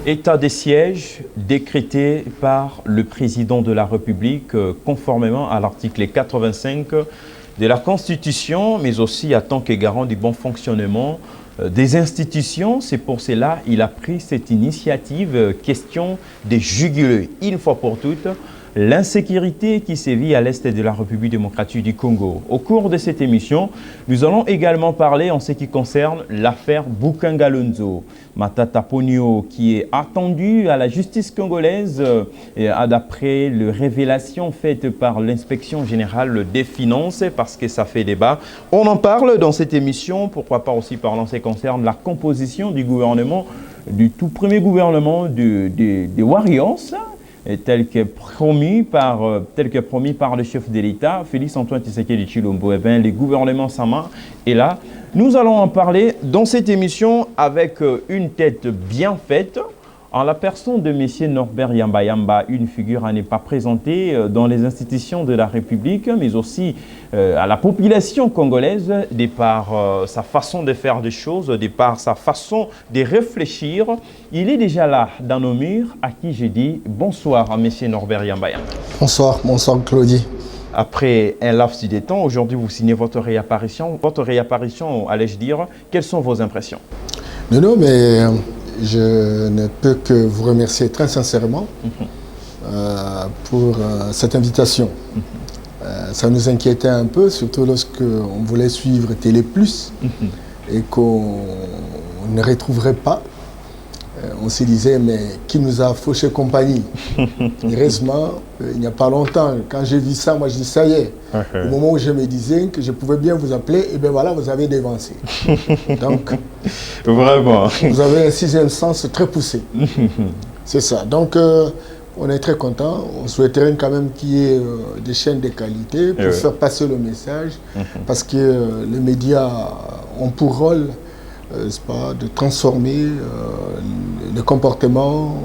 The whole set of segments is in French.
État des sièges décrété par le président de la République conformément à l'article 85 de la Constitution, mais aussi en tant que garant du bon fonctionnement des institutions. C'est pour cela qu'il a pris cette initiative, question de juguler une fois pour toutes l'insécurité qui sévit à l'est de la République démocratique du Congo. Au cours de cette émission, nous allons également parler en ce qui concerne l'affaire Boukangalonzo. Matata Ponyo, qui est attendu à la justice congolaise d'après les révélations faites par l'inspection générale des finances, parce que ça fait débat. On en parle dans cette émission, pourquoi pas aussi parler en ce qui concerne la composition du gouvernement, du tout premier gouvernement des Warriors, tel que promis par le chef de l'État, Félix-Antoine Tshisekedi Tshilombo. Eh bien, le gouvernement Sama est là. Nous allons en parler dans cette émission avec une tête bien faite, en la personne de M. Norbert Yamba, une figure à ne pas présenter dans les institutions de la République, mais aussi à la population congolaise, de par sa façon de faire des choses, de par sa façon de réfléchir. Il est déjà là dans nos murs, à qui j'ai dit bonsoir à M. Norbert Yamba. Bonsoir Claudie. Après un laps de temps, aujourd'hui vous signez votre réapparition. Votre réapparition, allais-je dire, quelles sont vos impressions? Non, mais je ne peux que vous remercier très sincèrement pour cette invitation. Ça nous inquiétait un peu, surtout lorsqu'on voulait suivre Télé Plus et qu'on ne retrouverait pas. On se disait, mais qui nous a fauché compagnie? Heureusement, il n'y a pas longtemps, quand j'ai vu ça, moi je dis, ça y est. Au moment où je me disais que je pouvais bien vous appeler, et bien voilà, vous avez dévancé. Donc, vraiment, vous avez un sixième sens très poussé. C'est ça. Donc, on est très content. On souhaiterait quand même qu'il y ait des chaînes de qualité pour faire passer le message, parce que les médias ont pour rôle de transformer le comportement,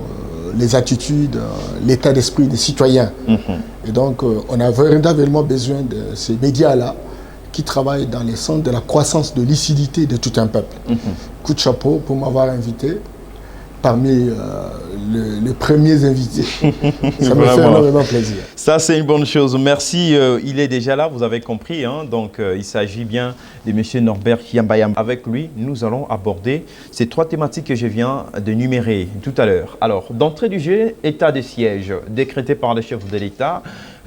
les attitudes, l'état d'esprit des citoyens. Et donc, on a véritablement besoin de ces médias-là qui travaillent dans les centres de la croissance de lucidité de tout un peuple. Coup de chapeau pour m'avoir invité parmi les premiers invités. Ça me fait énormément plaisir. Ça, c'est une bonne chose. Merci. Il est déjà là, vous avez compris. Hein? Donc, il s'agit bien de M. Norbert Yamba. Avec lui, nous allons aborder ces trois thématiques que je viens de numérer tout à l'heure. Alors, d'entrée du jeu, état de siège décrété par le chef de l'État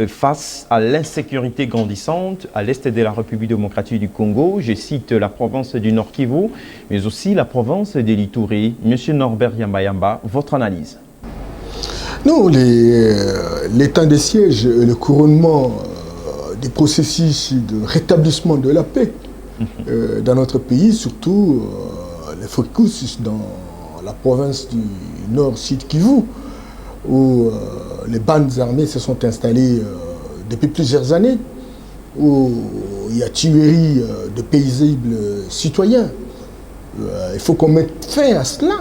face à l'insécurité grandissante à l'est de la République démocratique du Congo. Je cite la province du Nord Kivu, mais aussi la province de l'Ituri. Monsieur Norbert Yamba, votre analyse? Non, l'état de siège et le couronnement des processus de rétablissement de la paix dans notre pays, surtout le focus dans la province du Nord-Sud Kivu, où les bandes armées se sont installées depuis plusieurs années, où il y a tuerie de paisibles citoyens. Il faut qu'on mette fin à cela,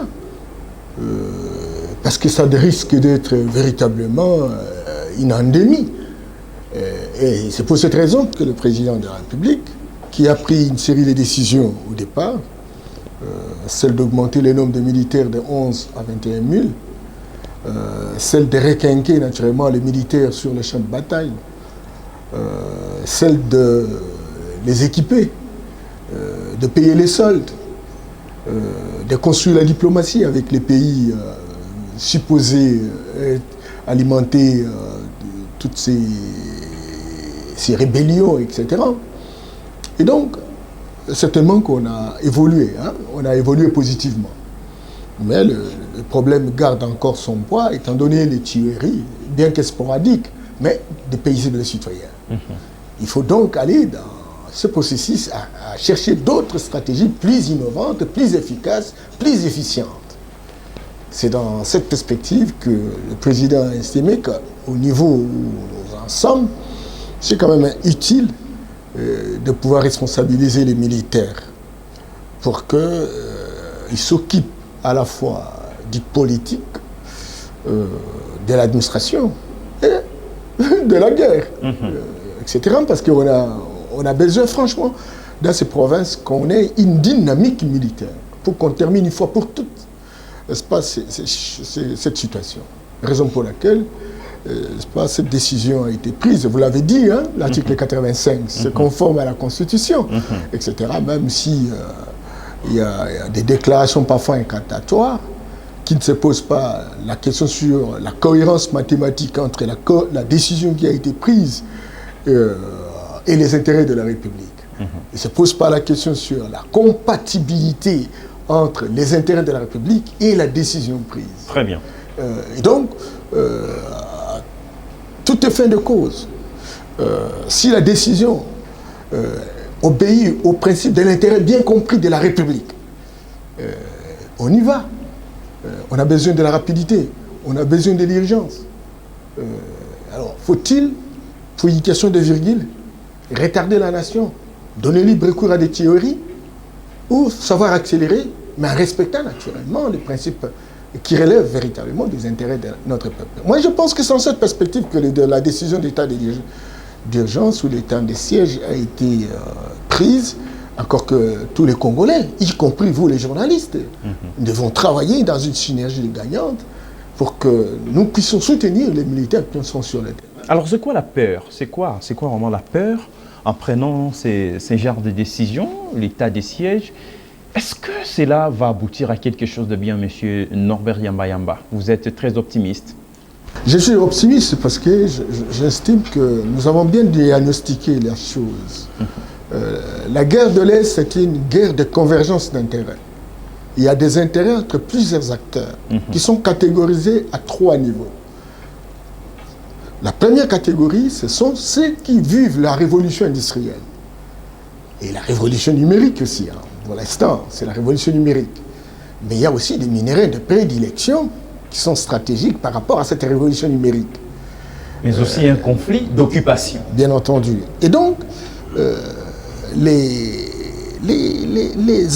parce que ça risque d'être véritablement une endémie. Et c'est pour cette raison que le président de la République, qui a pris une série de décisions au départ, celle d'augmenter le nombre de militaires de 11 à 21 000, celle de requinquer naturellement les militaires sur les champs de bataille, celle de les équiper, de payer les soldes, de construire la diplomatie avec les pays supposés alimenter toutes ces rébellions, etc. Et donc, certainement qu'on a évolué, hein, on a évolué positivement. Mais le problème garde encore son poids, étant donné les tueries, bien que sporadiques, mais des paisibles citoyens. Il faut donc aller dans ce processus à chercher d'autres stratégies plus innovantes, plus efficaces, plus efficientes. C'est dans cette perspective que le président a estimé qu'au niveau où nous en sommes, c'est quand même utile de pouvoir responsabiliser les militaires pour qu'ils s'occupent à la fois du politique, de l'administration et de la guerre, etc. Parce qu'on a besoin, franchement, dans ces provinces, qu'on ait une dynamique militaire pour qu'on termine une fois pour toutes n'est-ce pas, cette situation. Raison pour laquelle n'est-ce pas, cette décision a été prise. Vous l'avez dit, hein, l'article 85, c'est conforme à la Constitution, etc. Même si il y a des déclarations parfois incantatoires qui ne se posent pas la question sur la cohérence mathématique entre la décision qui a été prise et les intérêts de la République. Il ne se pose pas la question sur la compatibilité entre les intérêts de la République et la décision prise. Très bien. Et donc, tout est fin de cause. Si la décision obéit au principe de l'intérêt bien compris de la République, on y va. On a besoin de la rapidité, on a besoin de l'urgence. Alors, faut-il, pour une question de virgule, retarder la nation, donner libre cours à des théories, ou savoir accélérer, mais en respectant naturellement les principes qui relèvent véritablement des intérêts de notre peuple. Moi, je pense que c'est dans cette perspective que la décision d'état d'urgence ou l'état de siège a été prise, encore que tous les Congolais, y compris vous les journalistes, nous devons travailler dans une synergie gagnante pour que nous puissions soutenir les militaires qui sont sur le terrain. Alors c'est quoi la peur? C'est quoi vraiment la peur en prenant ces genres de décisions, l'état des sièges? Est-ce que cela va aboutir à quelque chose de bien, monsieur Norbert Yamba Yamba? Vous êtes très optimiste. Je suis optimiste parce que j'estime que nous avons bien diagnostiqué la chose. La guerre de l'Est, c'est une guerre de convergence d'intérêts. Il y a des intérêts entre plusieurs acteurs qui sont catégorisés à 3 niveaux. La première catégorie, ce sont ceux qui vivent la révolution industrielle. Et la révolution numérique aussi. Hein. Pour l'instant, c'est la révolution numérique. Mais il y a aussi des minéraux de prédilection qui sont stratégiques par rapport à cette révolution numérique. Mais aussi un conflit d'occupation. Bien entendu. Et donc, les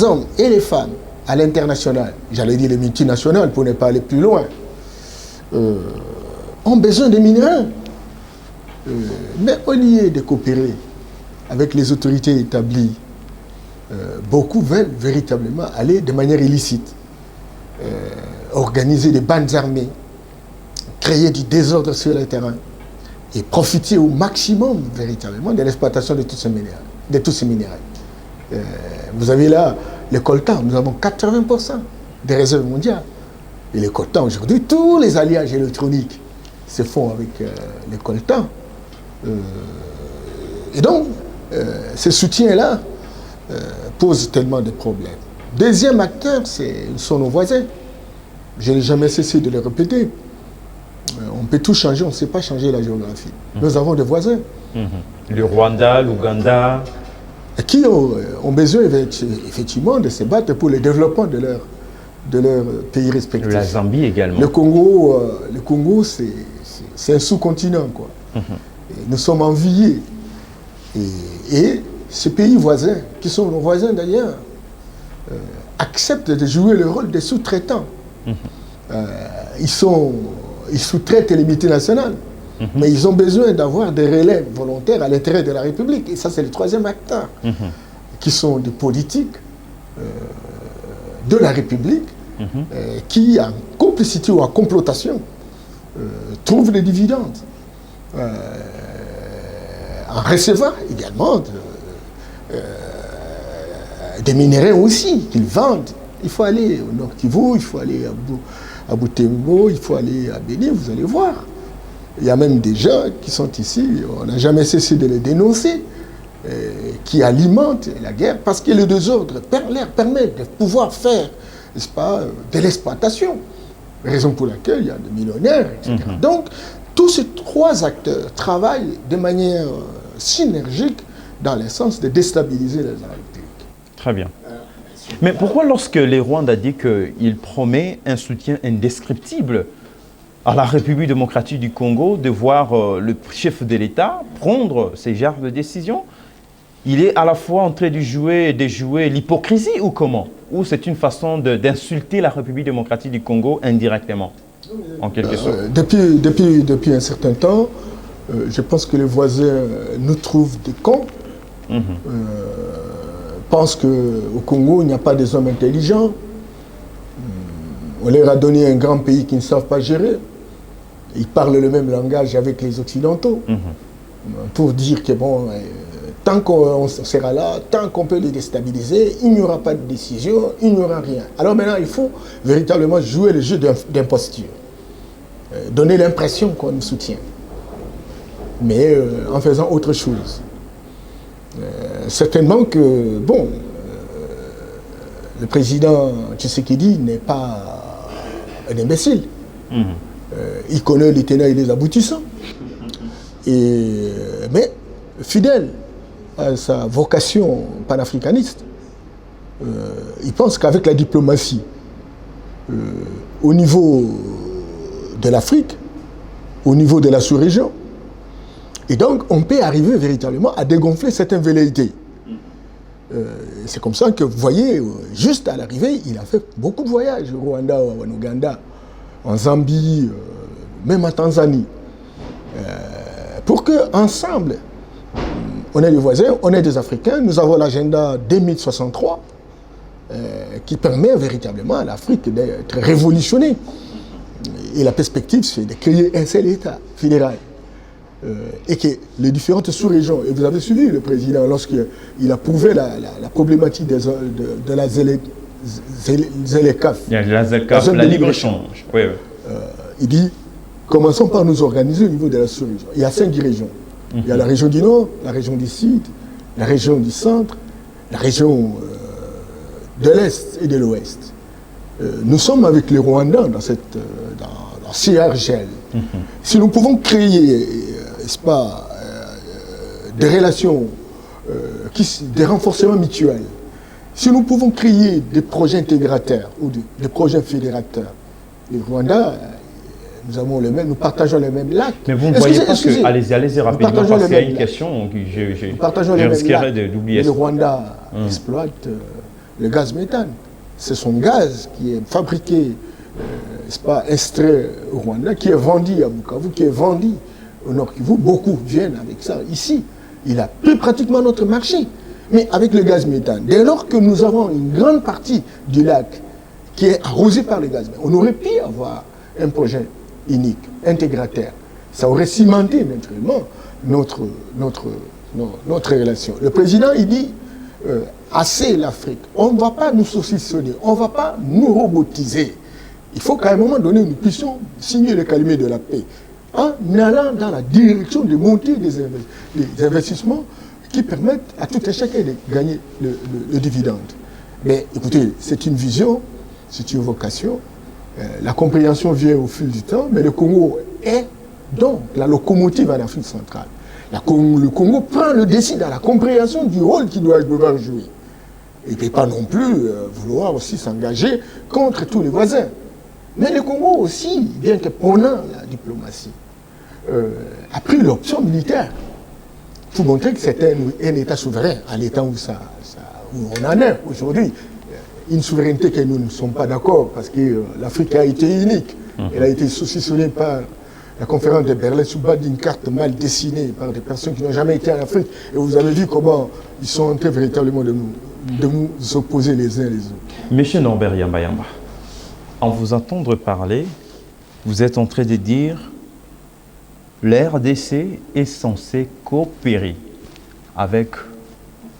hommes et les femmes à l'international, j'allais dire les multinationales pour ne pas aller plus loin, ont besoin de minéraux. Mais au lieu de coopérer avec les autorités établies, beaucoup veulent véritablement aller de manière illicite, organiser des bandes armées, créer du désordre sur le terrain et profiter au maximum véritablement de l'exploitation de tous ces minéraux. Vous avez là le coltan, nous avons 80% des réserves mondiales. Et le coltan aujourd'hui, tous les alliages électroniques se font avec le coltan. Et donc, ce soutien-là pose tellement de problèmes. Deuxième acteur, sont nos voisins. Je n'ai jamais cessé de le répéter. On peut tout changer, on ne sait pas changer la géographie. Nous avons des voisins. Le Rwanda, l'Ouganda. Qui ont besoin effectivement de se battre pour le développement de leur pays respectifs. La Zambie également. Le Congo, c'est un sous-continent, quoi. Nous sommes enviés. Et ces pays voisins, qui sont nos voisins d'ailleurs, acceptent de jouer le rôle des sous-traitants. Ils sous-traitent les multinationales, mais ils ont besoin d'avoir des relais volontaires à l'intérêt de la République. Et ça, c'est le troisième acteur, qui sont des politiques de la République, qui, en complicité ou en complotation, trouvent des dividendes. En recevant également des minéraux aussi qu'ils vendent. Il faut aller au Nord Kivu, il faut aller à Butembo, il faut aller à Béni, vous allez voir. Il y a même des gens qui sont ici, on n'a jamais cessé de les dénoncer, qui alimentent la guerre parce que le désordre leur permet de pouvoir faire, n'est-ce pas, de l'exploitation. Raison pour laquelle il y a des millionnaires, etc. Donc, tous ces 3 acteurs travaillent de manière synergique dans le sens de déstabiliser les République. Très bien. Mais pourquoi lorsque les Rwandais dit qu'il promet un soutien indescriptible à la République démocratique du Congo, de voir le chef de l'État prendre ces genres de décisions, il est à la fois en train de jouer l'hypocrisie ou comment? Ou c'est une façon d'insulter la République démocratique du Congo indirectement, en quelque sorte? Depuis un certain temps, je pense que les voisins nous trouvent des cons. Pensent qu'au Congo, il n'y a pas des hommes intelligents. On leur a donné un grand pays qu'ils ne savent pas gérer. Ils parlent le même langage avec les Occidentaux. Pour dire que bon, tant qu'on sera là, tant qu'on peut les déstabiliser, il n'y aura pas de décision, il n'y aura rien. Alors maintenant, il faut véritablement jouer le jeu d'imposture. Donner l'impression qu'on nous soutient. Mais en faisant autre chose. Certainement que, bon, le président Tshisekedi n'est pas un imbécile. Il connaît les tenants et les aboutissants. Mais fidèle à sa vocation panafricaniste, il pense qu'avec la diplomatie, au niveau de l'Afrique, au niveau de la sous-région, et donc on peut arriver véritablement à dégonfler certaines velléités. C'est comme ça que vous voyez, juste à l'arrivée, il a fait beaucoup de voyages au Rwanda, en Ouganda, en Zambie, même en Tanzanie. Pour qu'ensemble, on est des voisins, on est des Africains, nous avons l'agenda 2063 qui permet véritablement à l'Afrique d'être révolutionnée. Et la perspective, c'est de créer un seul État fédéral. Et que les différentes sous-régions, et vous avez suivi le président lorsqu'il a prouvé la problématique de la ZLECAf, la libre-échange. Oui, oui. Il dit, commençons par nous organiser au niveau de la sous-région. Il y a 5 régions. Il y a la région du Nord, la région du Sud, la région du Centre, la région de l'Est et de l'Ouest. Nous sommes avec les Rwandais dans CRGL. Si nous pouvons créer, n'est-ce pas, des relations, des renforcements mutuels, si nous pouvons créer des projets intégrateurs ou des projets fédérateurs, les Rwandais, nous partageons les mêmes lacs. Mais vous ne voyez pas que... Allez-y rapidement, parce qu'il y a une question que je risquerais d'oublier. Le Rwanda exploite le gaz méthane. C'est son gaz qui est fabriqué, n'est-ce pas, extrait au Rwanda, qui est vendu à Bukavu, qui est vendu au Nord Kivu. Beaucoup viennent avec ça ici. Il a pris pratiquement notre marché. Mais avec le gaz méthane, dès lors que nous avons une grande partie du lac qui est arrosée par le gaz méthane, on aurait pu avoir un projet unique, intégrateur. Ça aurait cimenté naturellement notre relation. Le président, il dit, assez l'Afrique. On ne va pas nous saucissonner, on ne va pas nous robotiser. Il faut qu'à un moment donné, nous puissions signer le calumet de la paix en allant dans la direction de monter des investissements qui permettent à tout un chacun de gagner le dividende. Mais écoutez, c'est une vision, c'est une vocation. La compréhension vient au fil du temps, mais le Congo est donc la locomotive en Afrique centrale. Le Congo prend le dessus dans la compréhension du rôle qu'il doit jouer. Il ne peut pas non plus vouloir aussi s'engager contre tous les voisins. Mais le Congo aussi, bien que prônant la diplomatie, a pris l'option militaire pour montrer que c'est un État souverain à l'état où on en est aujourd'hui. Une souveraineté que nous ne sommes pas d'accord parce que l'Afrique a été unique. Elle a été saucissonnée par la conférence de Berlin sous base d'une carte mal dessinée par des personnes qui n'ont jamais été en Afrique. Et vous avez vu comment ils sont en train véritablement de nous opposer les uns les autres. Monsieur Norbert Yamba, en vous entendre parler, vous êtes en train de dire la RDC est censée coopérer avec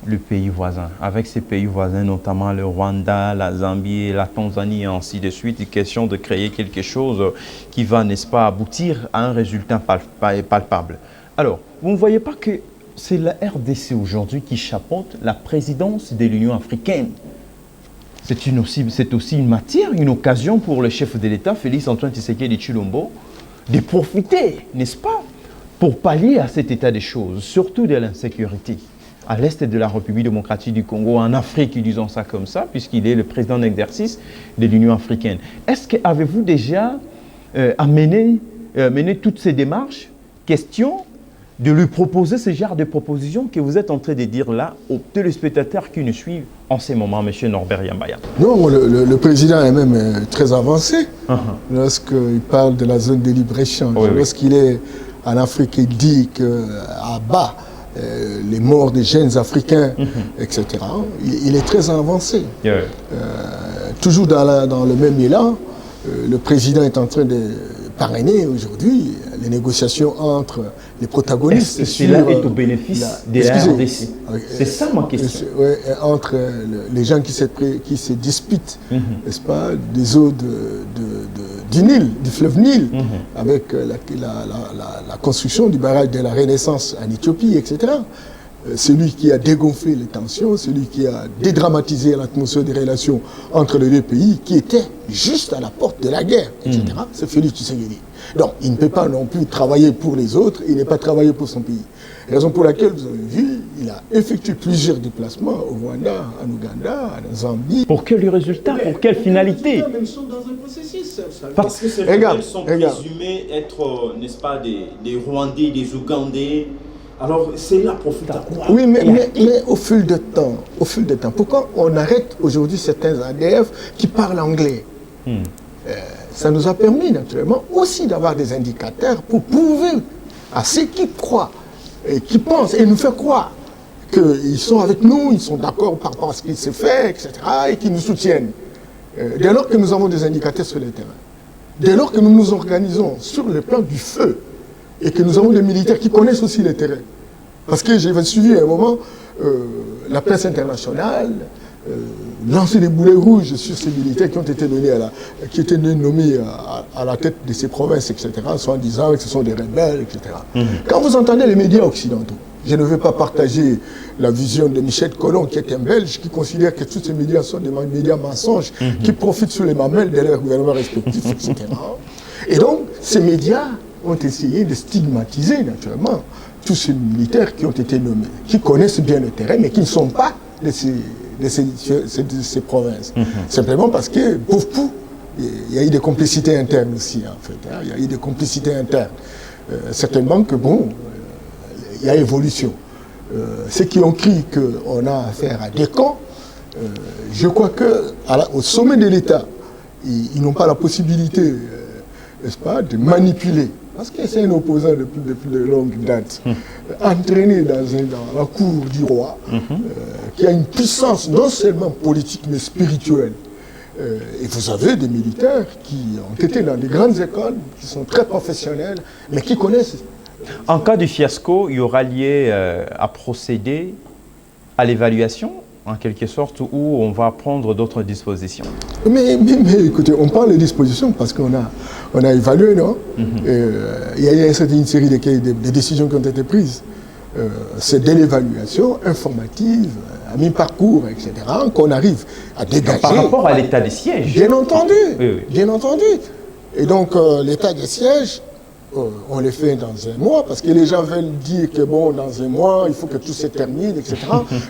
le pays voisin, avec ces pays voisins, notamment le Rwanda, la Zambie, la Tanzanie et ainsi de suite. Il est question de créer quelque chose qui va, n'est-ce pas, aboutir à un résultat palpable. Alors, vous ne voyez pas que c'est la RDC aujourd'hui qui chapeaute la présidence de l'Union africaine. C'est aussi une matière, une occasion pour le chef de l'État, Félix-Antoine Tshisekedi Tshilombo, de profiter, n'est-ce pas, pour pallier à cet état des choses, surtout de l'insécurité à l'est de la République démocratique du Congo, en Afrique, disons ça comme ça, puisqu'il est le président d'exercice de l'Union africaine. Est-ce que avez-vous déjà mené toutes ces démarches, question de lui proposer ce genre de propositions que vous êtes en train de dire là aux téléspectateurs qui nous suivent en ce moment, M. Norbert Yamba? Non, le président est même très avancé lorsqu'il parle de la zone de libre-échange. Oui, lorsqu'il est en Afrique, il dit qu'à bas, les morts des jeunes Africains, etc. Il est très avancé. Toujours dans le même élan, le président est en train de parrainer aujourd'hui les négociations entre les protagonistes. Cela est au bénéfice de la RDC. C'est ça ma question. Entre les gens qui se disputent, n'est-ce pas, des eaux du Nil, du fleuve Nil, avec la construction du barrage de la Renaissance en Éthiopie, etc. Celui qui a dégonflé les tensions, celui qui a dédramatisé l'atmosphère des relations entre les deux pays, qui était juste à la porte de la guerre, etc. C'est Félix Tshisekedi. Donc, il ne peut pas non plus travailler pour les autres, il n'est pas travaillé pour son pays. Raison pour laquelle, vous avez vu, il a effectué plusieurs déplacements au Rwanda, en Ouganda, en Zambie. Pour quel résultat? Pour quelle finalité? Ils sont dans un processus. Parce que ces rebelles sont présumés être, n'est-ce pas, des Rwandais, des Ougandais. Alors, c'est là profite à quoi? Oui, mais au fil de temps, pourquoi on arrête aujourd'hui certains ADF qui parlent anglais? Ça nous a permis, naturellement, aussi d'avoir des indicateurs pour prouver à ceux qui croient et qui pensent et nous faire croire qu'ils sont avec nous, ils sont d'accord par rapport à ce qui s'est fait, etc., et qui nous soutiennent. Dès lors que nous avons des indicateurs sur le terrain, dès lors que nous nous organisons sur le plan du feu, et que nous avons des militaires qui connaissent aussi les terrains. Parce que j'avais suivi à un moment la presse internationale lancer des boulets rouges sur ces militaires qui ont été donnés qui étaient nommés à la tête de ces provinces, etc., soit en disant que ce sont des rebelles, etc. Quand vous entendez les médias occidentaux, je ne veux pas partager la vision de Michel Collomb, qui est un Belge, qui considère que tous ces médias sont des médias mensonges, qui profitent sur les mamelles de leurs gouvernements respectifs, etc. Et donc, ces médias ont essayé de stigmatiser, naturellement, tous ces militaires qui ont été nommés, qui connaissent bien le terrain, mais qui ne sont pas de ces provinces. Simplement parce que, pauvre pou, il y a eu des complicités internes aussi, en fait. Il y a eu des complicités internes. Certainement que, bon, il y a évolution. Ceux qui ont cru qu'on a affaire à des camps, je crois qu'au sommet de l'État, ils n'ont pas la possibilité, n'est-ce pas, de manipuler. Parce que c'est un opposant depuis de longue date, entraîné dans la cour du roi, qui a une puissance non seulement politique, mais spirituelle. Et vous avez des militaires qui ont été dans des grandes écoles, qui sont très professionnels, mais qui connaissent. En cas de fiasco, il y aura lieu à procéder à l'évaluation, en quelque sorte, où on va prendre d'autres dispositions. Mais écoutez, on parle de dispositions parce qu'on a évalué, non? Il y a eu une série de décisions qui ont été prises. C'est de l'évaluation informative, à mi-parcours, etc., qu'on arrive à dégager. Par rapport à l'état des sièges. Bien entendu, oui. Bien entendu. Et donc, l'état des sièges, on les fait dans un mois, parce que les gens veulent dire que bon, dans un mois, il faut que tout se termine, etc.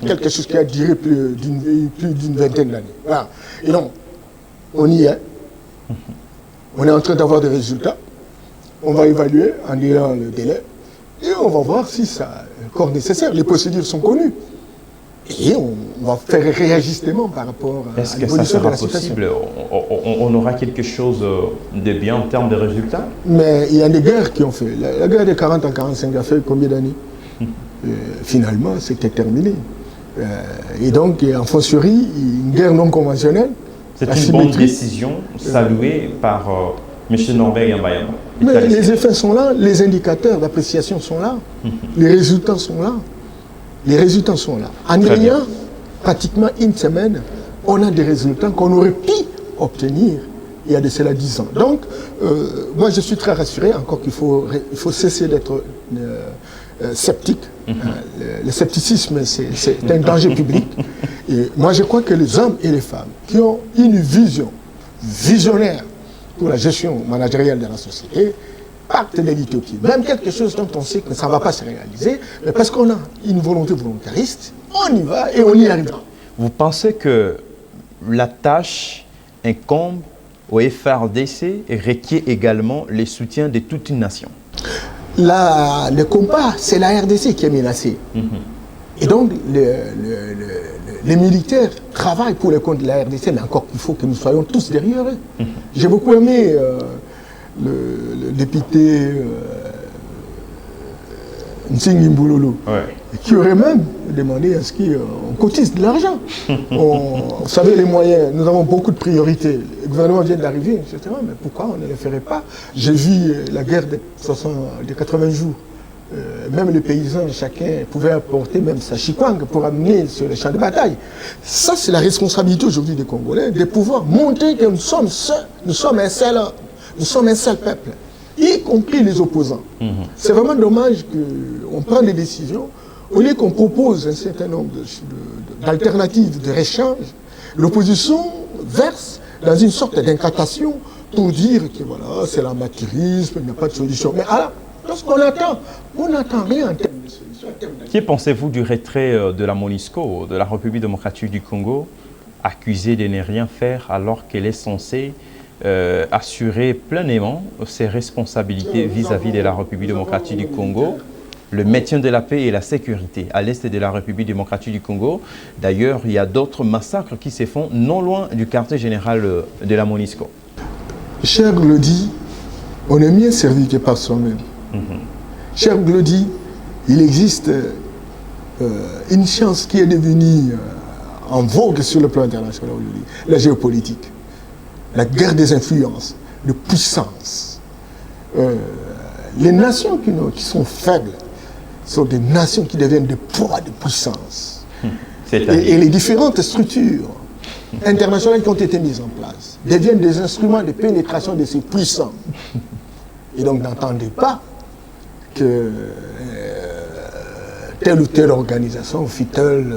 Quelque chose qui a duré plus d'une vingtaine d'années. Voilà. Et donc, on y est. On est en train d'avoir des résultats. On va évaluer en ayant le délai. Et on va voir si ça est encore nécessaire. Les procédures sont connues. Et on va faire un réajustement par rapport à Est-ce que ça sera possible? On aura quelque chose de bien en termes de résultats? Mais il y a des guerres qui ont fait. La guerre de 40 à 45 a fait combien d'années? Finalement, c'était terminé. Et donc, en fortiori, une guerre non conventionnelle. C'est une bonne décision saluée par M. Norbert Yambayama. Mais les effets sont là, les indicateurs d'appréciation sont là, les résultats sont là. Les résultats sont là. En ayant pratiquement une semaine, on a des résultats qu'on aurait pu obtenir il y a de cela 10 ans. Donc, moi je suis très rassuré, encore qu'il faut cesser d'être sceptique. Le scepticisme, c'est un danger public. Et moi je crois que les hommes et les femmes qui ont une vision visionnaire pour la gestion managériale de la société, partent de l'utopie. Même quelque chose dont on sait que ça ne va pas se réaliser, mais parce qu'on a une volonté volontariste, on y va et on y arrivera. Vous pensez que la tâche incombe au FARDC et requiert également le soutien de toute une nation? Le combat, c'est la RDC qui est menacée. Et donc, les militaires travaillent pour le compte de la RDC, mais encore qu'il faut que nous soyons tous derrière eux. J'ai beaucoup aimé le député Nsingi Mboulolo, Ouais. qui aurait même demandé à ce qu'on cotise de l'argent. Vous savez, les moyens, nous avons beaucoup de priorités. Le gouvernement vient d'arriver, etc. Mais pourquoi on ne le ferait pas? J'ai vu la guerre des 80 jours. Même les paysans, chacun pouvait apporter même sa chikwang pour amener sur les champs de bataille. Ça, c'est la responsabilité aujourd'hui des Congolais, de pouvoir montrer que nous sommes seuls, nous sommes un seul peuple, y compris les opposants. C'est vraiment dommage qu'on prenne des décisions, au lieu qu'on propose un certain nombre d'alternatives, de réchange, l'opposition verse dans une sorte d'incantation pour dire que voilà, c'est l'amateurisme, il n'y a pas de solution. Mais alors, lorsqu'on attend, on n'attend rien en termes de solution. Que pensez-vous du retrait de la MONUSCO, de la République démocratique du Congo, accusée de ne rien faire alors qu'elle est censée assurer pleinement ses responsabilités vis-à-vis de la République démocratique du Congo, le maintien de la paix et la sécurité à l'est de la République démocratique du Congo? D'ailleurs, il y a d'autres massacres qui se font non loin du quartier général de la MONUSCO. Cher Glody, on est mieux servi que par soi-même. Cher Glody, il existe une chance qui est devenue en vogue sur le plan international aujourd'hui, la géopolitique, la guerre des influences, de puissance. Les nations qui sont faibles sont des nations qui deviennent des poids de puissance. Et les différentes structures internationales qui ont été mises en place deviennent des instruments de pénétration de ces puissants. Et donc n'entendez pas que telle ou telle organisation, FITEL,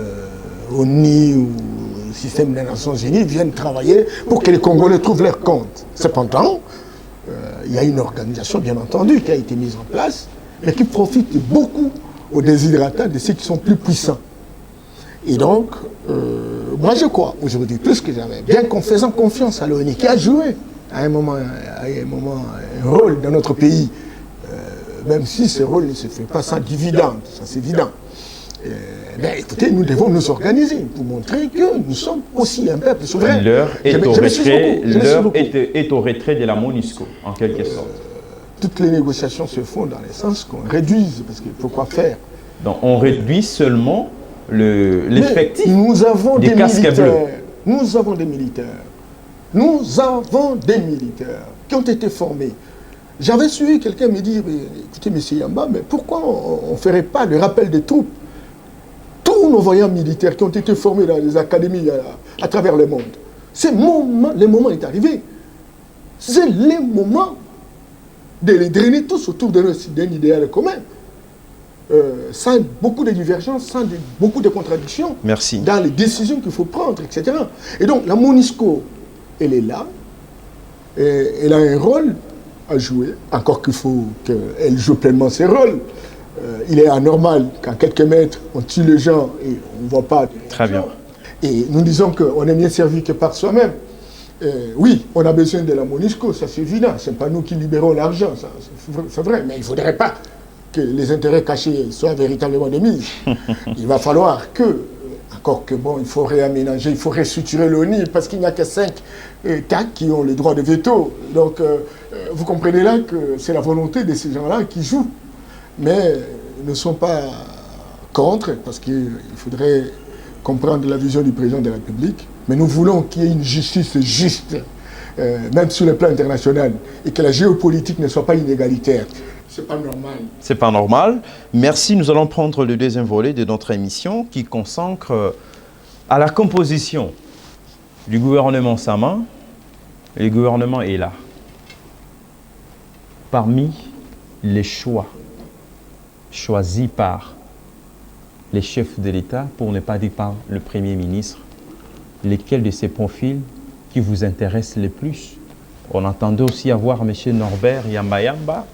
ONU ou le système des Nations Unies viennent travailler pour que les Congolais trouvent leur compte. Cependant, il y a une organisation, bien entendu, qui a été mise en place, mais qui profite beaucoup aux déshydratants de ceux qui sont plus puissants. Et donc, moi je crois, aujourd'hui, plus que jamais, bien qu'en faisant confiance à l'ONU, qui a joué à un moment un rôle dans notre pays, même si ce rôle ne se fait pas sans dividende, ça c'est évident. Mais écoutez, nous devons nous organiser pour montrer que nous sommes aussi un peuple souverain. L'heure est au retrait de la MONUSCO, en quelque sorte. Toutes les négociations se font dans le sens qu'on réduise, parce qu'il faut quoi faire. Donc on réduit seulement l'effectif des casques bleus. Nous avons des militaires. Nous avons des militaires qui ont été formés. J'avais suivi quelqu'un me dire, écoutez, M. Yamba, mais pourquoi on ne ferait pas le rappel des troupes? Tous nos voyants militaires qui ont été formés dans les académies à travers le monde. Le moment est arrivé. C'est le moment de les drainer tous autour d'un idéal commun. Sans beaucoup de divergences, sans beaucoup de contradictions. Merci. Dans les décisions qu'il faut prendre, etc. Et donc, la MONUSCO, elle est là. Elle a un rôle à jouer, encore qu'il faut qu'elle joue pleinement ses rôles. Il est anormal qu'à quelques mètres, on tue les gens et on ne voit pas. Très bien. Et nous disons qu'on est mieux servi que par soi-même. Oui, on a besoin de la MONUSCO, ça c'est évident. Ce n'est pas nous qui libérons l'argent, c'est vrai. Mais il ne faudrait pas que les intérêts cachés soient véritablement de mise. Il va falloir que, encore que bon, il faut réaménager, il faut restructurer l'ONU, parce qu'il n'y a que 5 États qui ont le droit de veto. Donc, vous comprenez là que c'est la volonté de ces gens-là qui jouent. Mais ils ne sont pas contre, parce qu'il faudrait comprendre la vision du président de la République. Mais nous voulons qu'il y ait une justice juste, même sur le plan international, et que la géopolitique ne soit pas inégalitaire. C'est pas normal. C'est pas normal. Merci. Nous allons prendre le deuxième volet de notre émission qui consacre à la composition du gouvernement Sama. Le gouvernement est là. Parmi les choix choisis par les chefs de l'État, pour ne pas dire par le Premier ministre, lesquels de ces profils qui vous intéressent le plus? On entendait aussi avoir M. Norbert Yamba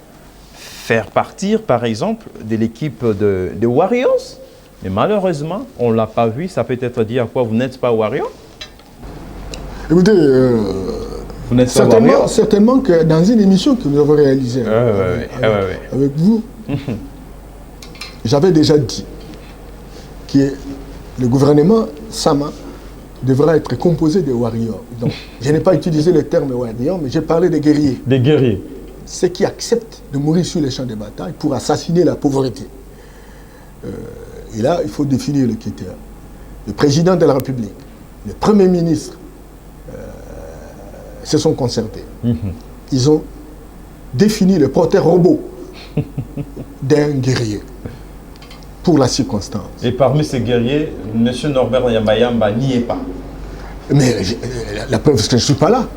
faire partir, par exemple, de l'équipe de Warriors. Mais malheureusement, on ne l'a pas vu. Ça peut être dit à quoi vous n'êtes pas Warrior. Écoutez, vous n'êtes pas Warrior. Certainement que dans une émission que nous avons réalisée avec vous, j'avais déjà dit que le gouvernement Sama devra être composé de warriors. Donc, je n'ai pas utilisé le terme warrior, mais j'ai parlé des guerriers. Des guerriers. Ceux qui acceptent de mourir sur les champs de bataille pour assassiner la pauvreté. Et là, il faut définir les critères. Le président de la République, le Premier ministre se sont concertés. Ils ont défini le portrait robot d'un guerrier pour la circonstance. Et parmi ces guerriers, M. Norbert Yamba n'y est pas. Mais la preuve, c'est que je ne suis pas là.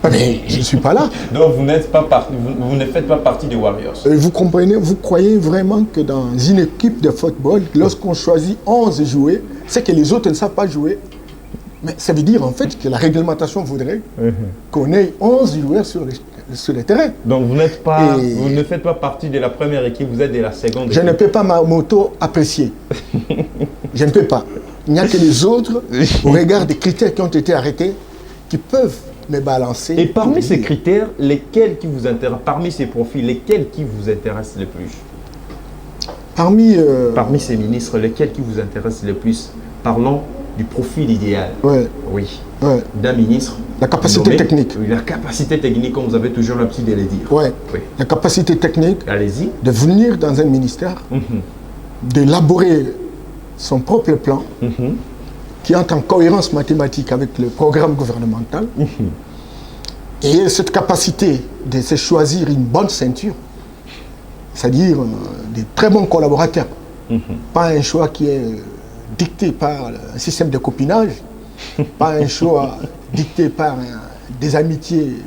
Mais je ne suis pas là. Donc vous n'êtes pas vous ne faites pas partie des Warriors. Vous comprenez, vous croyez vraiment que dans une équipe de football, lorsqu'on choisit 11 joueurs, c'est que les autres ne savent pas jouer. Mais ça veut dire en fait que la réglementation voudrait qu'on ait 11 joueurs sur le terrain. Donc vous n'êtes pas, vous ne faites pas partie de la première équipe, vous êtes de la seconde équipe. Je ne peux pas m'auto-apprécier. Je ne peux pas. Il n'y a que les autres, au regard des critères qui ont été arrêtés, qui peuvent me balancer. Et parmi ces critères, lesquels qui vous intéressent, parmi ces profils, lesquels qui vous intéressent le plus? Parmi ces ministres, lesquels qui vous intéressent le plus? Parlons du profil idéal. Ouais. Oui. Ouais. D'un ministre. La capacité technique. Oui, la capacité technique, comme vous avez toujours l'habitude de le dire. Ouais. Oui. La capacité technique. Allez-y. De venir dans un ministère, d'élaborer son propre plan, qui entre en cohérence mathématique avec le programme gouvernemental, et cette capacité de se choisir une bonne ceinture, c'est-à-dire des très bons collaborateurs, pas un choix qui est dicté par un système de copinage, pas un choix dicté par des amitiés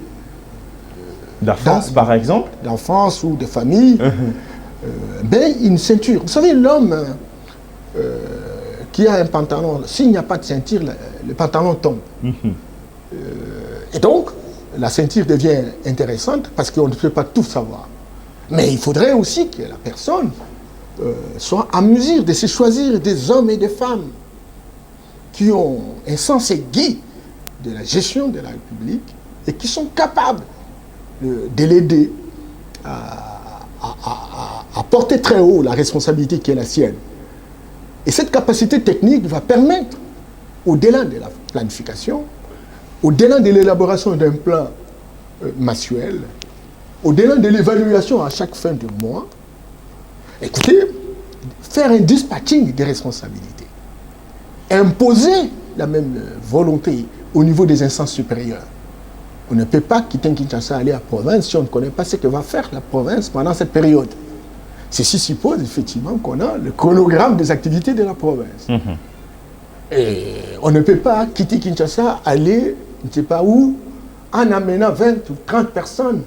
d'enfance, par exemple, d'enfance ou de famille, mais une ceinture. Vous savez, l'homme qui a un pantalon, s'il n'y a pas de ceinture, le pantalon tombe. Et donc, la ceinture devient intéressante parce qu'on ne peut pas tout savoir. Mais il faudrait aussi que la personne soit en mesure de se choisir des hommes et des femmes qui ont un sens aigu de la gestion de la République et qui sont capables de l'aider à porter très haut la responsabilité qui est la sienne. Et cette capacité technique va permettre, au-delà de la planification, au-delà de l'élaboration d'un plan mensuel, au-delà de l'évaluation à chaque fin de mois, écoutez, faire un dispatching des responsabilités, imposer la même volonté au niveau des instances supérieures. On ne peut pas quitter Kinshasa aller à la province si on ne connaît pas ce que va faire la province pendant cette période. Ceci suppose effectivement qu'on a le chronogramme des activités de la province. Et on ne peut pas quitter Kinshasa, aller, je ne sais pas où, en amenant 20 ou 30 personnes,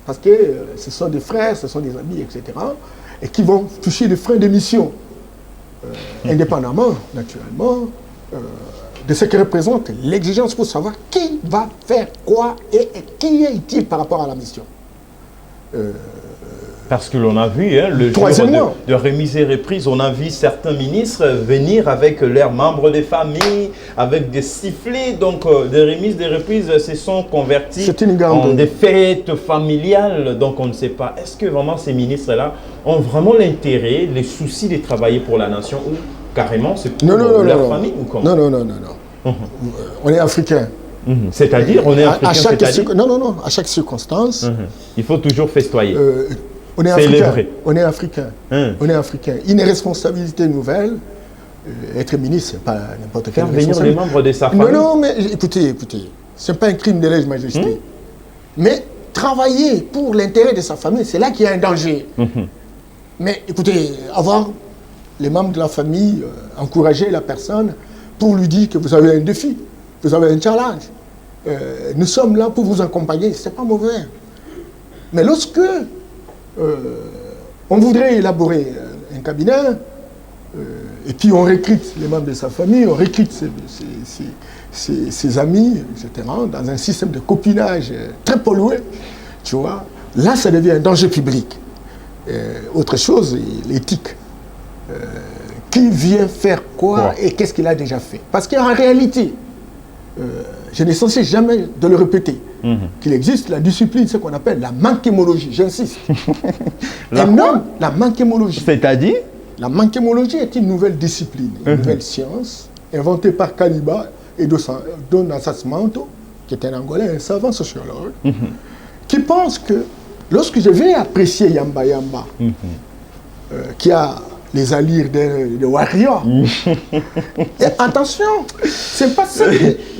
parce que ce sont des frères, ce sont des amis, etc., et qui vont toucher les frais de mission, indépendamment, naturellement, de ce que représente l'exigence pour savoir qui va faire quoi et qui est-il par rapport à la mission. Parce que l'on a vu, hein, le jour de remise et reprise, on a vu certains ministres venir avec leurs membres de famille, avec des sifflets, donc des remises, des reprises se sont convertis en des fêtes familiales. Donc on ne sait pas, est-ce que vraiment ces ministres-là ont vraiment l'intérêt, les soucis de travailler pour la nation ou carrément c'est pour leur famille ou comment? Non. On est africain. C'est-à-dire, on est africain, Non, à chaque circonstance. Il faut toujours festoyer. On est africain. On est africain. On est africain. Une responsabilité nouvelle. Être ministre, c'est pas n'importe quelle responsabilité. Faire venir les membres de sa famille. Non, mais écoutez, c'est pas un crime de lèse-majesté. Mais travailler pour l'intérêt de sa famille, c'est là qu'il y a un danger. Mais écoutez, avoir les membres de la famille, encourager la personne pour lui dire que vous avez un défi, vous avez un challenge. Nous sommes là pour vous accompagner, c'est pas mauvais. Mais lorsque on voudrait élaborer un cabinet, et puis on recrute les membres de sa famille, on recrute ses amis, etc., dans un système de copinage très pollué, tu vois, là ça devient un danger public. Autre chose, l'éthique. Qui vient faire quoi et qu'est-ce qu'il a déjà fait? Parce qu'en réalité, je n'ai censé jamais de le répéter, qu'il existe la discipline, ce qu'on appelle la mankemologie, j'insiste. La mankemologie. C'est-à-dire? La mankemologie est une nouvelle discipline, une nouvelle science, inventée par Kaliba et Don Assasmanto, qui est un Angolais, un savant sociologue, qui pense que lorsque je vais apprécier Yamba Yamba, qui a les allures des warriors. Et attention, c'est pas ça.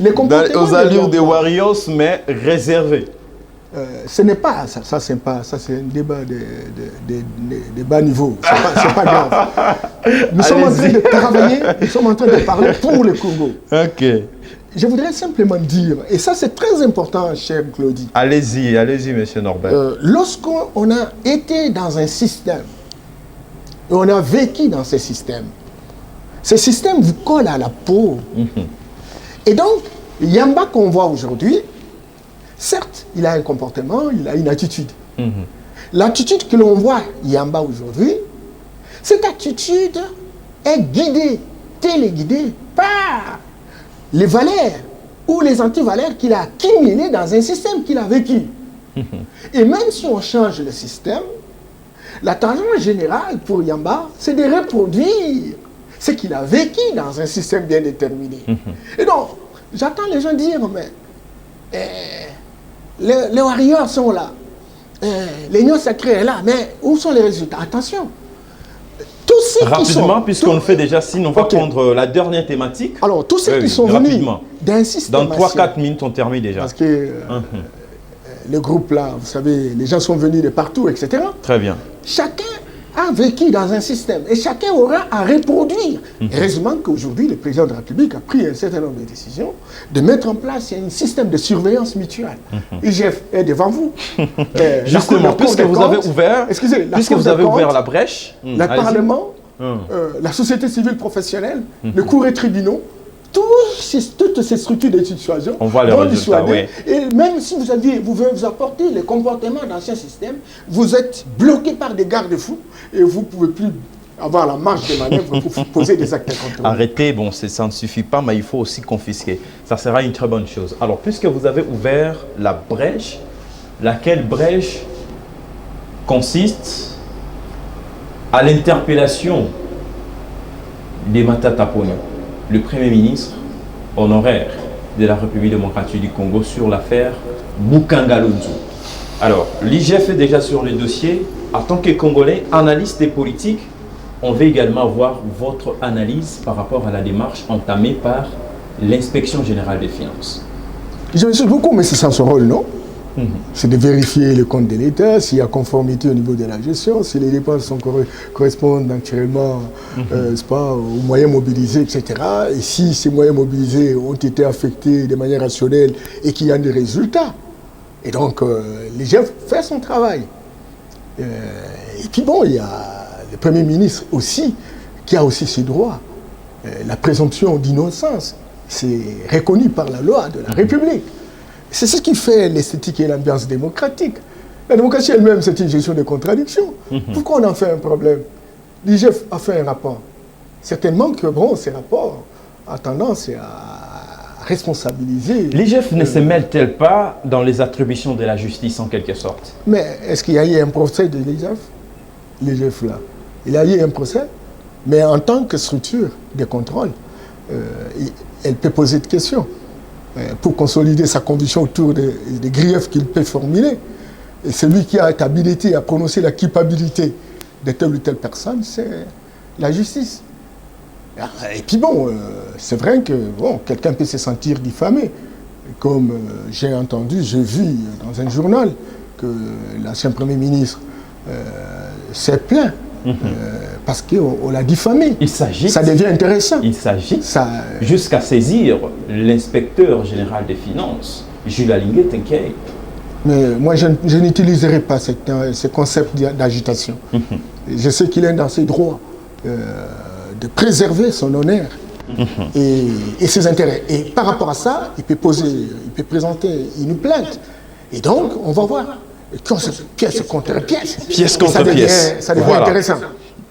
Les comportements aux allures des warriors, mais réservés. Ce n'est pas ça. Ça c'est un débat de bas niveau. C'est pas grave. Nous sommes en train de travailler, nous sommes en train de parler pour le Congo. Ok. Je voudrais simplement dire, et ça c'est très important, cher Claudie. Allez-y, monsieur Norbert. Lorsqu'on a été dans un système, et on a vécu dans ce système vous colle à la peau. Et donc, Yamba qu'on voit aujourd'hui, certes, il a un comportement, il a une attitude. L'attitude que l'on voit Yamba aujourd'hui, cette attitude est guidée, téléguidée par les valeurs ou les antivaleurs qu'il a accumulées dans un système qu'il a vécu. Et même si on change le système, la tendance générale pour Yamba, c'est de reproduire ce qu'il a vécu dans un système bien déterminé. Et donc, j'entends les gens dire, mais les warriors sont là, l'union sacrée est là, mais où sont les résultats? Attention. Tous ceux rapidement, puisqu'on le fait déjà, sinon on va prendre la dernière thématique. Alors, tous ceux qui sont venus d'un système... Dans 3-4 minutes, on termine déjà. Parce que le groupe là, vous savez, les gens sont venus de partout, etc. Très bien. Chacun a vécu dans un système et chacun aura à reproduire. Heureusement qu'aujourd'hui, le président de la République a pris un certain nombre de décisions de mettre en place un système de surveillance mutuelle. IGF est devant vous. Justement, puisque vous avez ouvert la brèche, le Parlement, la société civile professionnelle, le cours et tribunaux, toutes ces structures de situation on voit les résultats, oui. Et même si vous voulez vous apporter les comportements d'ancien système, vous êtes bloqué par des garde-fous et vous ne pouvez plus avoir la marge de manœuvre pour poser des actes contre. Arrêtez, bon, ça ne suffit pas, mais il faut aussi confisquer. Ça sera une très bonne chose. Alors, puisque vous avez ouvert la brèche, laquelle brèche consiste à l'interpellation de Matata Ponyo, le Premier ministre honoraire de la République démocratique du Congo, sur l'affaire Boukangalonzo. Alors, l'IGF est déjà sur le dossier. En tant que Congolais, analyste des politiques, on veut également avoir votre analyse par rapport à la démarche entamée par l'Inspection générale des finances. Je me suis beaucoup, mais c'est sans son rôle, non? C'est de vérifier le compte de l'État, s'il y a conformité au niveau de la gestion, si les dépenses correspondent naturellement aux moyens mobilisés, etc. Et si ces moyens mobilisés ont été affectés de manière rationnelle et qu'il y a des résultats. Et donc, l'IGF fait son travail. Et puis bon, il y a le Premier ministre aussi, qui a aussi ses droits. La présomption d'innocence, c'est reconnu par la loi de la République. C'est ce qui fait l'esthétique et l'ambiance démocratique. La démocratie elle-même, c'est une gestion de contradictions. Pourquoi on en fait un problème? L'IGF a fait un rapport. Certainement que, bon, ces rapports ont tendance à responsabiliser... L'IGF ne se mêle-t-elle pas dans les attributions de la justice, en quelque sorte? Mais est-ce qu'il y a eu un procès de l'IGF? L'IGF, là. Il y a eu un procès, mais en tant que structure de contrôle, elle peut poser des questions pour consolider sa conviction autour des griefs qu'il peut formuler. Et celui qui a été habilité à prononcer la culpabilité de telle ou telle personne, c'est la justice. Et puis bon, c'est vrai que bon, quelqu'un peut se sentir diffamé. Comme j'ai entendu, j'ai vu dans un journal que l'ancien Premier ministre s'est plaint parce qu'on l'a diffamé. Ça devient intéressant. Il s'agit jusqu'à saisir l'inspecteur général des finances, Jules Alingué Tenkei. Mais moi, je n'utiliserai pas ce concept d'agitation. Je sais qu'il est dans ses droits de préserver son honneur et ses intérêts. Et par rapport à ça, il peut présenter une plainte. Et donc, on va voir. Pièce contre pièce. Pièce contre pièce. Ça devient intéressant.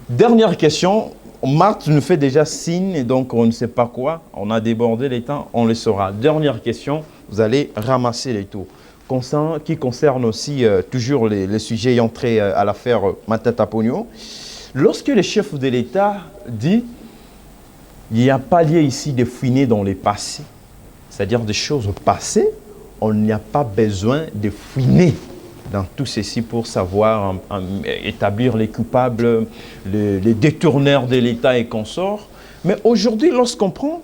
Dernière question. Marthe nous fait déjà signe, et donc on ne sait pas quoi. On a débordé les temps, on le saura. Dernière question, vous allez ramasser les taux. Qui concerne aussi toujours les sujets ayant trait à l'affaire Matata Ponyo. Lorsque le chef de l'État dit il n'y a pas lieu ici de fouiner dans les passés, c'est-à-dire des choses passées, on n'y a pas besoin de fouiner dans tout ceci pour savoir établir les coupables, les détourneurs de l'État et consorts. Mais aujourd'hui, lorsqu'on prend,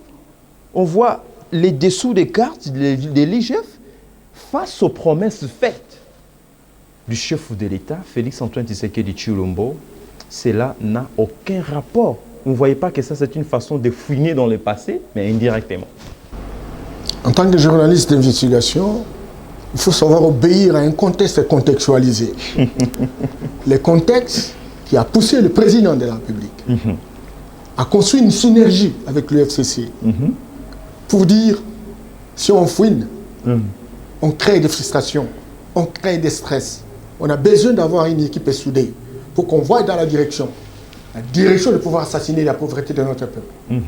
on voit les dessous des cartes de l'IGF face aux promesses faites du chef de l'État, Félix-Antoine Tshisekedi Tshilombo. Cela n'a aucun rapport. Vous ne voyez pas que ça, c'est une façon de fouiner dans le passé, mais indirectement. En tant que journaliste d'investigation, il faut savoir obéir à un contexte contextualisé. Le contexte qui a poussé le président de la République à construire une synergie avec le FCC pour dire, si on fouine, on crée des frustrations, on crée des stress. On a besoin d'avoir une équipe soudée pour qu'on voie dans la direction de pouvoir assassiner la pauvreté de notre peuple.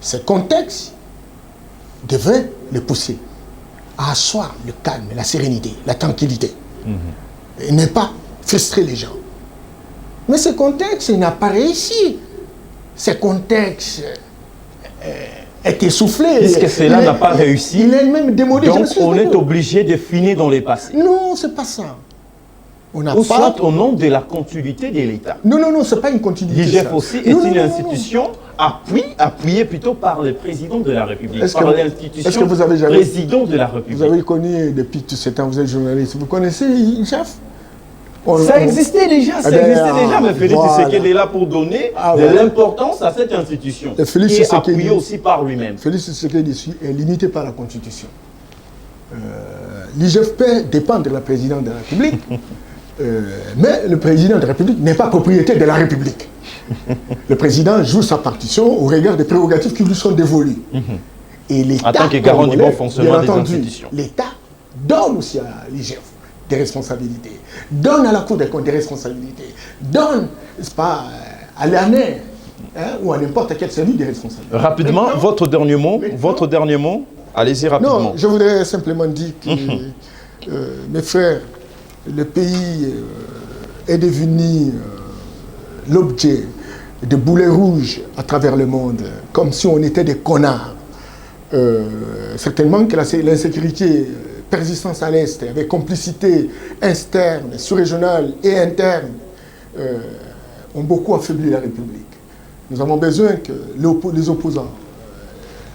Ce contexte devrait le pousser à asseoir le calme, la sérénité, la tranquillité. Et ne pas frustrer les gens. Mais ce contexte n'a pas réussi. Ce contexte est essoufflé. Puisque cela n'a pas réussi, il est même démodé. Donc on est obligé de finir dans les passés. Non, c'est pas ça. On n'a Ou pas... soit au nom de la continuité de l'État. Non, non, non, c'est pas une continuité. L'IGF aussi est une institution appuyée plutôt par le président de la République. Par l'institution président de la République. Vous avez connu depuis tous ces temps, vous êtes journaliste. Vous connaissez l'IGF? Ça existait déjà, mais Félix Tshisekedi est là pour donner de l'importance à cette institution. Et Félix est appuyé aussi par lui-même. Félix Tshisekedi est limité par la Constitution. L'IGF peut dépendre de la présidente de la République, mais le président de la République n'est pas propriétaire de la République. Le président joue sa partition au regard des prérogatives qui lui sont dévolues. Et l'État, en tant que garant du bon fonctionnement des institutions. L'État donne aussi à l'IGF des responsabilités, donne à la Cour des comptes des responsabilités, donne, n'est-ce pas, à l'ANER ou à n'importe quel service des responsabilités. Rapidement, votre dernier mot, allez-y rapidement. Non, je voudrais simplement dire que, mes frères, le pays est devenu l'objet de boulets rouges à travers le monde, comme si on était des connards. Certainement que l'insécurité persistance à l'Est, avec complicité externe, sous-régionale et interne, ont beaucoup affaibli la République. Nous avons besoin que les opposants,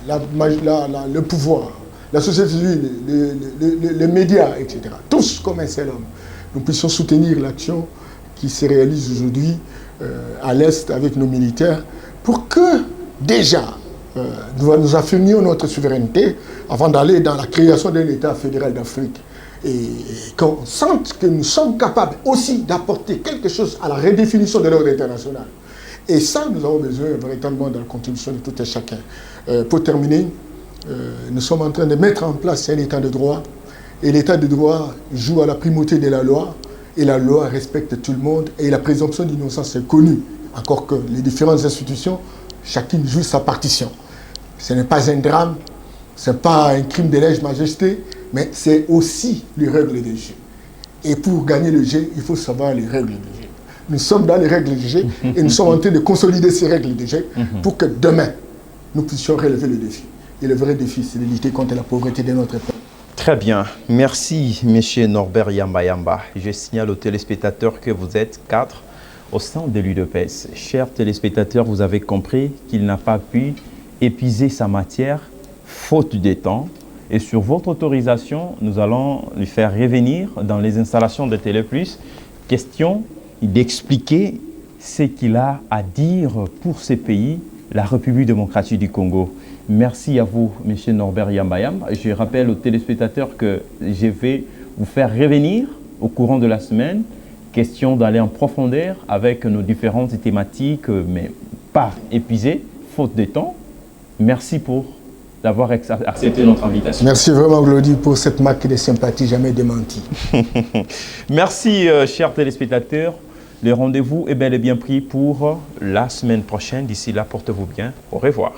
le pouvoir, la société civile, les médias, etc., tous comme un seul homme, nous puissions soutenir l'action qui se réalise aujourd'hui à l'Est avec nos militaires pour que déjà nous affirmions notre souveraineté avant d'aller dans la création d'un État fédéral d'Afrique. Et qu'on sente que nous sommes capables aussi d'apporter quelque chose à la redéfinition de l'ordre international. Et ça, nous avons besoin véritablement de la contribution de tout et chacun. Pour terminer, nous sommes en train de mettre en place un État de droit. Et l'État de droit joue à la primauté de la loi. Et la loi respecte tout le monde. Et la présomption d'innocence est connue. Encore que les différentes institutions, chacune joue sa partition. Ce n'est pas un drame, ce n'est pas un crime de lèse-majesté, mais c'est aussi les règles du jeu. Et pour gagner le jeu, il faut savoir les règles du jeu. Nous sommes dans les règles du jeu et nous sommes en train de consolider ces règles du jeu pour que demain, nous puissions relever le défi. Et le vrai défi, c'est de lutter contre la pauvreté de notre peuple. Très bien. Merci, M. Norbert Yamba Yamba. Je signale aux téléspectateurs que vous êtes 4 au sein de l'UDPS. Chers téléspectateurs, vous avez compris qu'il n'a pas pu épuiser sa matière, faute de temps. Et sur votre autorisation, nous allons lui faire revenir dans les installations de Télé+. Question d'expliquer ce qu'il a à dire pour ce pays, la République démocratique du Congo. Merci à vous, M. Norbert Yamba Yamba. Je rappelle aux téléspectateurs que je vais vous faire revenir au courant de la semaine. Question d'aller en profondeur avec nos différentes thématiques, mais pas épuisées, faute de temps. Merci pour d'avoir accepté notre invitation. Merci vraiment, Glody, pour cette marque de sympathie jamais démentie. Merci, chers téléspectateurs. Le rendez-vous est bel et bien pris pour la semaine prochaine. D'ici là, portez-vous bien. Au revoir.